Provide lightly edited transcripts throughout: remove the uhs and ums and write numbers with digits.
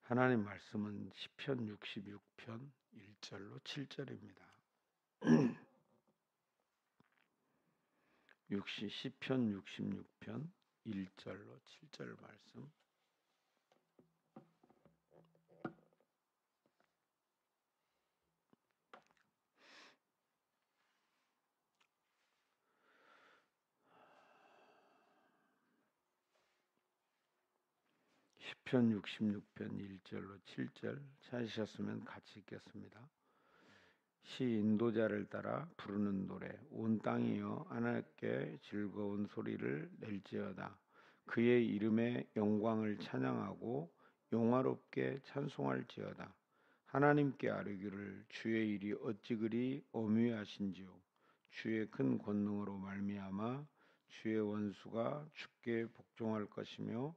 하나님 말씀은 시편 66편 1절로 7절입니다. 시편 66편 1절로 7절 말씀. 시편 66편 1절로 7절 찾으셨으면 같이 읽겠습니다. 시 인도자를 따라 부르는 노래. 온 땅이여 하나님께 즐거운 소리를 낼지어다. 그의 이름의 영광을 찬양하고 영화롭게 찬송할지어다. 하나님께 아뢰기를 주의 일이 어찌 그리 엄위하신지요. 주의 큰 권능으로 말미암아 주의 원수가 주께 복종할 것이며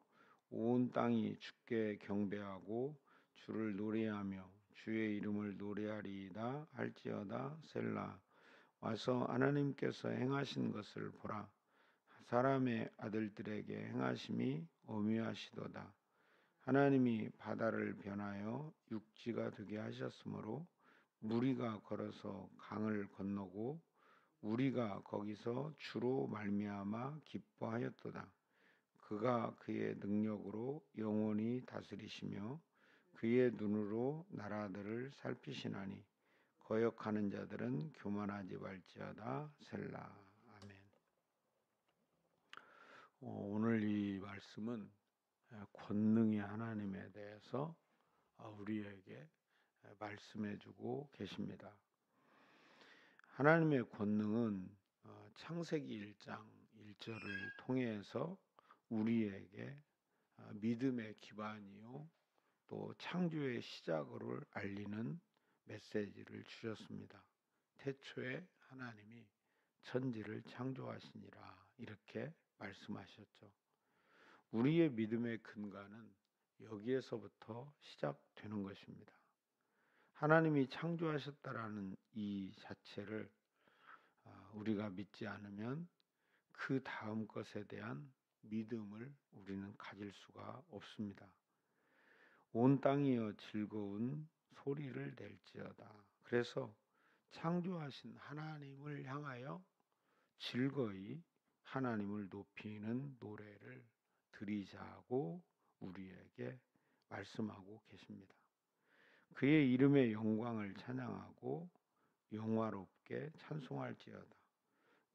온 땅이 주께 경배하고 주를 노래하며 주의 이름을 노래하리이다 할지어다. 셀라. 와서 하나님께서 행하신 것을 보라. 사람의 아들들에게 행하심이 엄위하시도다. 하나님이 바다를 변하여 육지가 되게 하셨으므로 무리가 걸어서 강을 건너고 우리가 거기서 주로 말미암아 기뻐하였도다. 그가 그의 능력으로 영원히 다스리시며 그의 눈으로 나라들을 살피시나니 거역하는 자들은 교만하지 말지어다. 셀라. 아멘. 오늘 이 말씀은 권능의 하나님에 대해서 우리에게 말씀해 주고 계십니다. 하나님의 권능은 창세기 1장 1절을 통해서 우리에게 믿음의 기반이요 또 창조의 시작을 알리는 메시지를 주셨습니다. 태초에 하나님이 천지를 창조하시니라 이렇게 말씀하셨죠. 우리의 믿음의 근간은 여기에서부터 시작되는 것입니다. 하나님이 창조하셨다라는 이 자체를 우리가 믿지 않으면 그 다음 것에 대한 믿음을 우리는 가질 수가 없습니다. 온 땅이여 즐거운 소리를 낼지어다. 그래서 창조하신 하나님을 향하여 즐거이 하나님을 높이는 노래를 드리자고 우리에게 말씀하고 계십니다. 그의 이름의 영광을 찬양하고 영화롭게 찬송할지어다.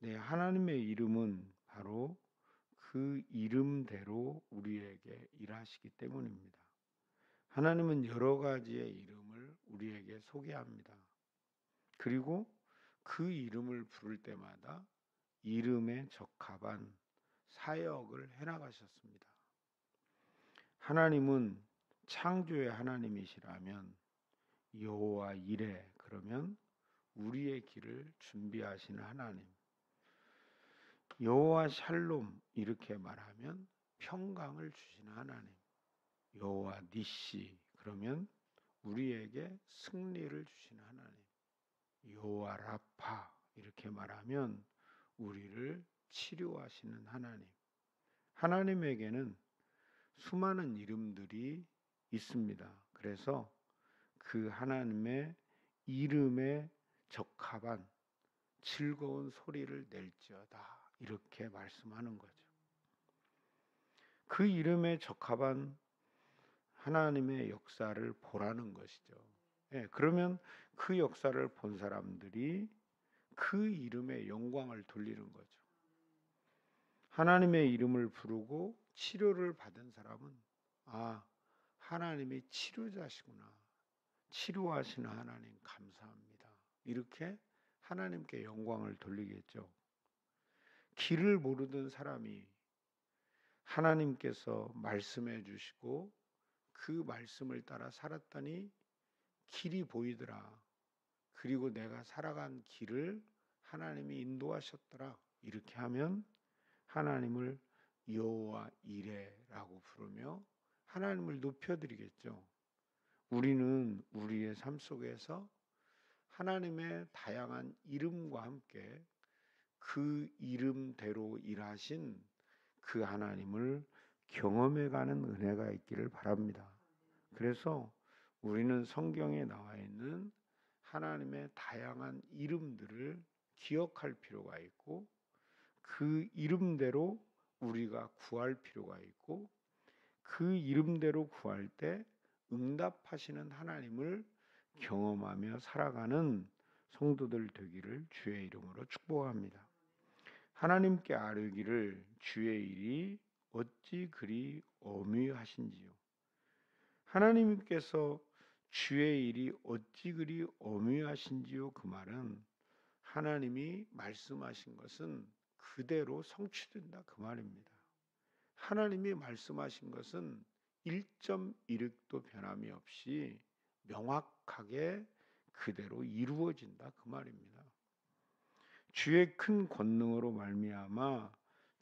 네, 하나님의 이름은 바로 그 이름대로 우리에게 일하시기 때문입니다. 하나님은 여러 가지의 이름을 우리에게 소개합니다. 그리고 그 이름을 부를 때마다 이름에 적합한 사역을 해나가셨습니다. 하나님은 창조의 하나님이시라면 여호와 이레 그러면 우리의 길을 준비하시는 하나님, 여호와 샬롬 이렇게 말하면 평강을 주시는 하나님, 여호와 니시 그러면 우리에게 승리를 주시는 하나님, 여호와 라파 이렇게 말하면 우리를 치료하시는 하나님. 하나님에게는 수많은 이름들이 있습니다. 그래서 그 하나님의 이름에 적합한 즐거운 소리를 낼지어다 이렇게 말씀하는 거죠. 그 이름에 적합한 하나님의 역사를 보라는 것이죠. 그러면 그 역사를 본 사람들이 그 이름의 영광을 돌리는 거죠. 하나님의 이름을 부르고 치료를 받은 사람은 하나님이 치료자시구나. 치료하시는 하나님 감사합니다. 이렇게 하나님께 영광을 돌리겠죠. 길을 모르던 사람이 하나님께서 말씀해 주시고 그 말씀을 따라 살았더니 길이 보이더라. 그리고 내가 살아간 길을 하나님이 인도하셨더라. 이렇게 하면 하나님을 여호와 이레라고 부르며 하나님을 높여드리겠죠. 우리는 우리의 삶 속에서 하나님의 다양한 이름과 함께 그 이름대로 일하신 그 하나님을 경험해가는 은혜가 있기를 바랍니다. 그래서 우리는 성경에 나와 있는 하나님의 다양한 이름들을 기억할 필요가 있고, 그 이름대로 우리가 구할 필요가 있고, 그 이름대로 구할 때 응답하시는 하나님을 경험하며 살아가는 성도들 되기를 주의 이름으로 축복합니다. 하나님께 아뢰기를 주의 일이 어찌 그리 엄히하신지요. 하나님께서 주의 일이 어찌 그리 엄히하신지요. 그 말은 하나님이 말씀하신 것은 그대로 성취된다 그 말입니다. 하나님이 말씀하신 것은 1.1획도 변함이 없이 명확하게 그대로 이루어진다 그 말입니다. 주의 큰 권능으로 말미암아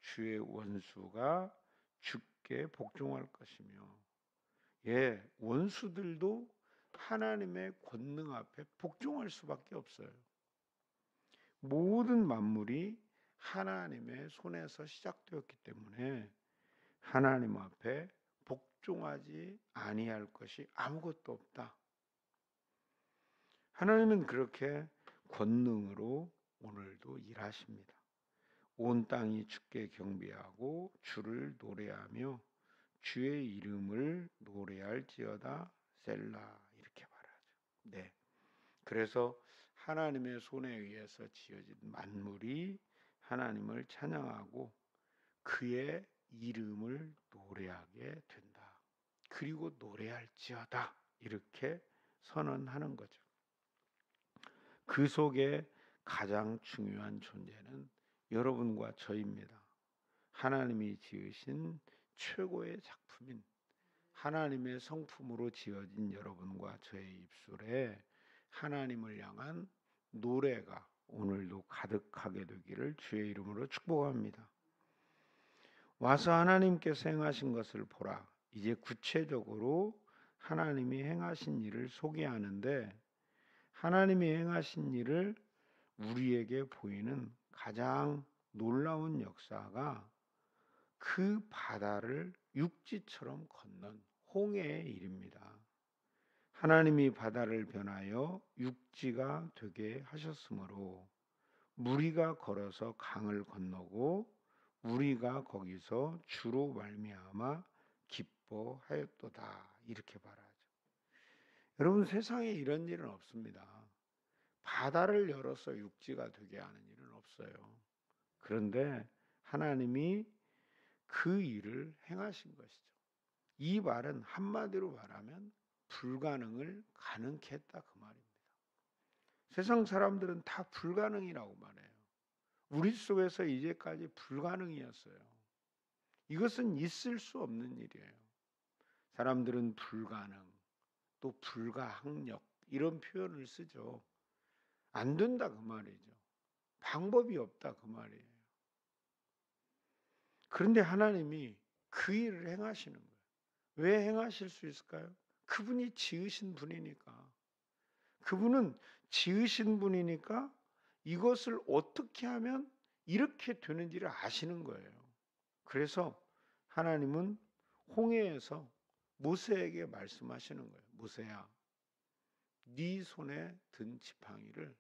주의 원수가 주께 복종할 것이며, 원수들도 하나님의 권능 앞에 복종할 수밖에 없어요. 모든 만물이 하나님의 손에서 시작되었기 때문에 하나님 앞에 복종하지 아니할 것이 아무것도 없다. 하나님은 그렇게 권능으로 오늘도 일하십니다. 온 땅이 주께 경배하고 주를 노래하며 주의 이름을 노래할지어다 셀라, 이렇게 말하죠. 네. 그래서 하나님의 손에 의해서 지어진 만물이 하나님을 찬양하고 그의 이름을 노래하게 된다. 그리고 노래할지어다, 이렇게 선언하는 거죠. 그 속에 가장 중요한 존재는 여러분과 저입니다. 하나님이 지으신 최고의 작품인 하나님의 성품으로 지어진 여러분과 저의 입술에 하나님을 향한 노래가 오늘도 가득하게 되기를 주의 이름으로 축복합니다. 와서 하나님께서 행하신 것을 보라. 이제 구체적으로 하나님이 행하신 일을 소개하는데, 하나님이 행하신 일을 우리에게 보이는 가장 놀라운 역사가 그 바다를 육지처럼 건넌 홍해의 일입니다. 하나님이 바다를 변하여 육지가 되게 하셨으므로 무리가 걸어서 강을 건너고 우리가 거기서 주로 말미암아 기뻐하였도다, 이렇게 말하죠. 여러분, 세상에 이런 일은 없습니다. 바다를 열어서 육지가 되게 하는 일은 없어요. 그런데 하나님이 그 일을 행하신 것이죠. 이 말은 한마디로 말하면 불가능을 가능케 했다 그 말입니다. 세상 사람들은 다 불가능이라고 말해요. 우리 속에서 이제까지 불가능이었어요. 이것은 있을 수 없는 일이에요. 사람들은 불가능, 또 불가항력, 이런 표현을 쓰죠. 안 된다 그 말이죠. 방법이 없다 그 말이에요. 그런데 하나님이 그 일을 행하시는 거예요. 왜 행하실 수 있을까요? 그분이 지으신 분이니까. 그분은 지으신 분이니까 이것을 어떻게 하면 이렇게 되는지를 아시는 거예요. 그래서 하나님은 홍해에서 모세에게 말씀하시는 거예요. 모세야, 네 손에 든 지팡이를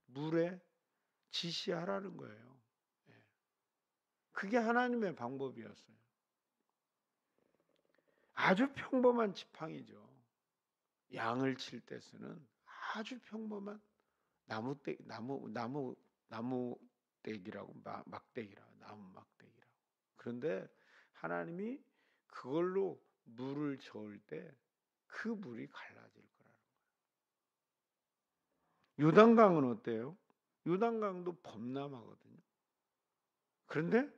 물에 지시하라는 거예요. 그게 하나님의 방법이었어요. 아주 평범한 지팡이죠. 양을 칠 때 쓰는 아주 평범한 나무떼기라고, 막대기라고, 나무 막대기라고. 그런데 하나님이 그걸로 물을 저을 때 그 물이 갈라질 거라는 거예요. 요단강은 어때요? 요단강도 범람하거든요. 그런데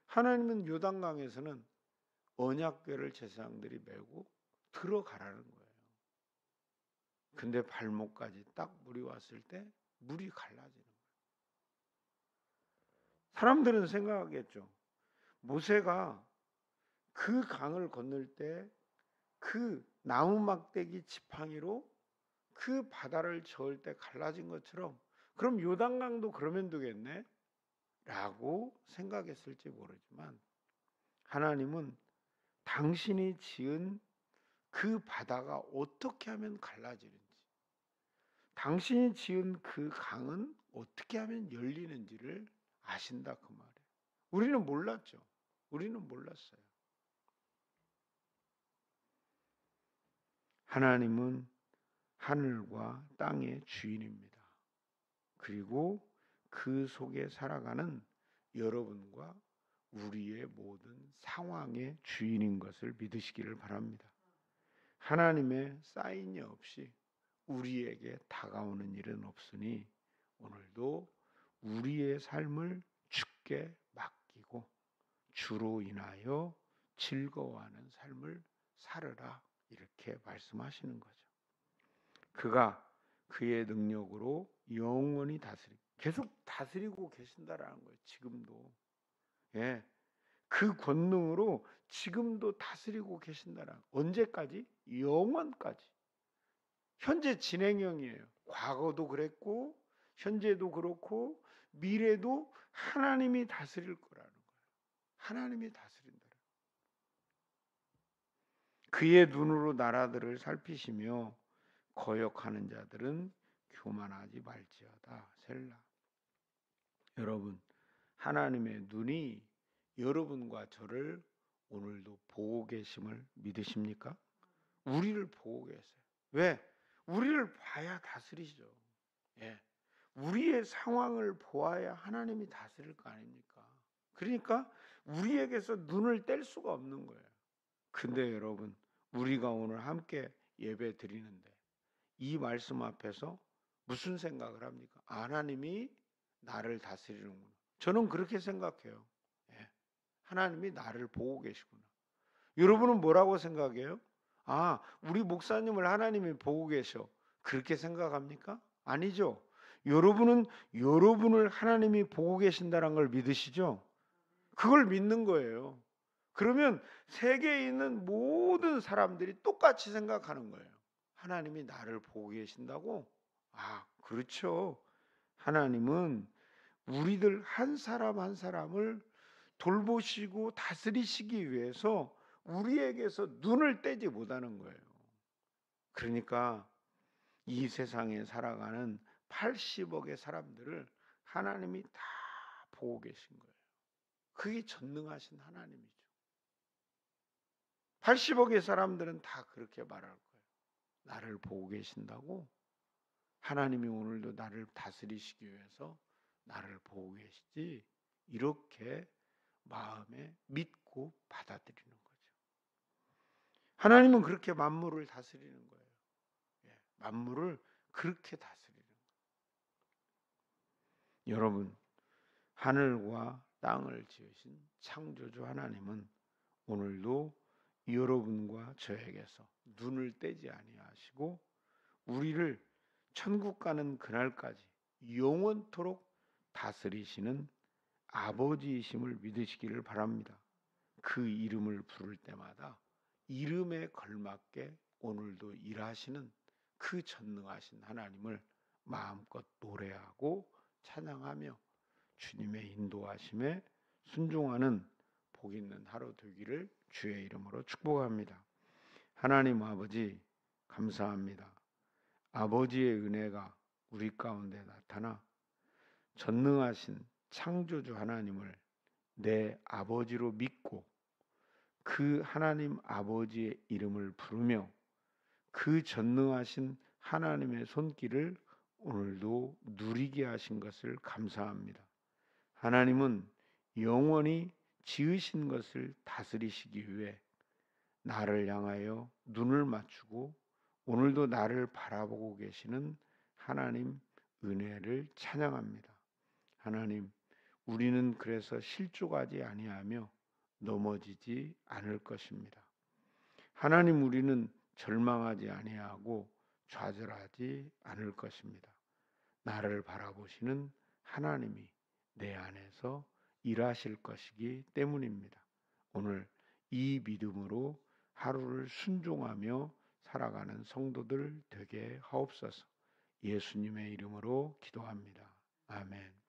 하나님은 요단강에서는 언약궤를 제사장들이 메고 들어가라는 거예요. 근데 발목까지 딱 물이 왔을 때 물이 갈라지는 거예요. 사람들은 생각하겠죠. 모세가 그 강을 건널 때 그 나무 막대기 지팡이로 그 바다를 저을 때 갈라진 것처럼, 그럼 요단강도 그러면 되겠네? 라고 생각했을지 모르지만, 하나님은 당신이 지은 그 바다가 어떻게 하면 갈라지는지, 당신이 지은 그 강은 어떻게 하면 열리는지를 아신다 그 말이에요. 우리는 몰랐죠. 우리는 몰랐어요. 하나님은 하늘과 땅의 주인입니다. 그리고 그 속에 살아가는 여러분과 우리의 모든 상황의 주인인 것을 믿으시기를 바랍니다. 하나님의 사인이 없이 우리에게 다가오는 일은 없으니 오늘도 우리의 삶을 주께 맡기고 주로 인하여 즐거워하는 삶을 살으라, 이렇게 말씀하시는 거죠. 그가 그의 능력으로 영원히 계속 다스리고 계신다라는 거예요. 지금도. 예. 그 권능으로 지금도 다스리고 계신다라는 거예요. 언제까지? 영원까지. 현재 진행형이에요. 과거도 그랬고 현재도 그렇고 미래도 하나님이 다스릴 거라는 거예요. 하나님이 다스린다. 그의 눈으로 나라들을 살피시며 거역하는 자들은 교만하지 말지어다. 셀라. 여러분, 하나님의 눈이 여러분과 저를 오늘도 보고 계심을 믿으십니까? 우리를 보고 계세요. 왜? 우리를 봐야 다스리죠. 예. 우리의 상황을 보아야 하나님이 다스릴 거 아닙니까? 그러니까 우리에게서 눈을 뗄 수가 없는 거예요. 근데 여러분, 우리가 오늘 함께 예배 드리는데 이 말씀 앞에서 무슨 생각을 합니까? 하나님이 나를 다스리는구나. 저는 그렇게 생각해요. 예. 하나님이 나를 보고 계시구나. 여러분은 뭐라고 생각해요? 우리 목사님을 하나님이 보고 계셔. 그렇게 생각합니까? 아니죠. 여러분은 여러분을 하나님이 보고 계신다는 걸 믿으시죠? 그걸 믿는 거예요. 그러면 세계에 있는 모든 사람들이 똑같이 생각하는 거예요. 하나님이 나를 보고 계신다고? 그렇죠. 하나님은 우리들 한 사람 한 사람을 돌보시고 다스리시기 위해서 우리에게서 눈을 떼지 못하는 거예요. 그러니까 이 세상에 살아가는 80억의 사람들을 하나님이 다 보고 계신 거예요. 그게 전능하신 하나님이죠. 80억의 사람들은 다 그렇게 말할 거예요. 나를 보고 계신다고? 하나님이 오늘도 나를 다스리시기 위해서 나를 보고 계시지? 이렇게 마음에 믿고 받아들이는 거죠. 하나님은 그렇게 만물을 다스리는 거예요. 만물을 그렇게 다스리는 거예요. 여러분, 하늘과 땅을 지으신 창조주 하나님은 오늘도 여러분과 저에게서 눈을 떼지 아니하시고 우리를 천국 가는 그날까지 영원토록 다스리시는 아버지이심을 믿으시기를 바랍니다. 그 이름을 부를 때마다 이름에 걸맞게 오늘도 일하시는 그 전능하신 하나님을 마음껏 노래하고 찬양하며 주님의 인도하심에 순종하는 복 있는 하루 되기를 주의 이름으로 축복합니다. 하나님 아버지, 감사합니다. 아버지의 은혜가 우리 가운데 나타나 전능하신 창조주 하나님을 내 아버지로 믿고 그 하나님 아버지의 이름을 부르며 그 전능하신 하나님의 손길을 오늘도 누리게 하신 것을 감사합니다. 하나님은 영원히 지으신 것을 다스리시기 위해 나를 향하여 눈을 맞추고 오늘도 나를 바라보고 계시는 하나님 은혜를 찬양합니다. 하나님, 우리는 그래서 실족하지 아니하며 넘어지지 않을 것입니다. 하나님, 우리는 절망하지 아니하고 좌절하지 않을 것입니다. 나를 바라보시는 하나님이 내 안에서 일하실 것이기 때문입니다. 오늘 이 믿음으로 하루를 순종하며 살아가는 성도들 되게 하옵소서. 예수님의 이름으로 기도합니다. 아멘.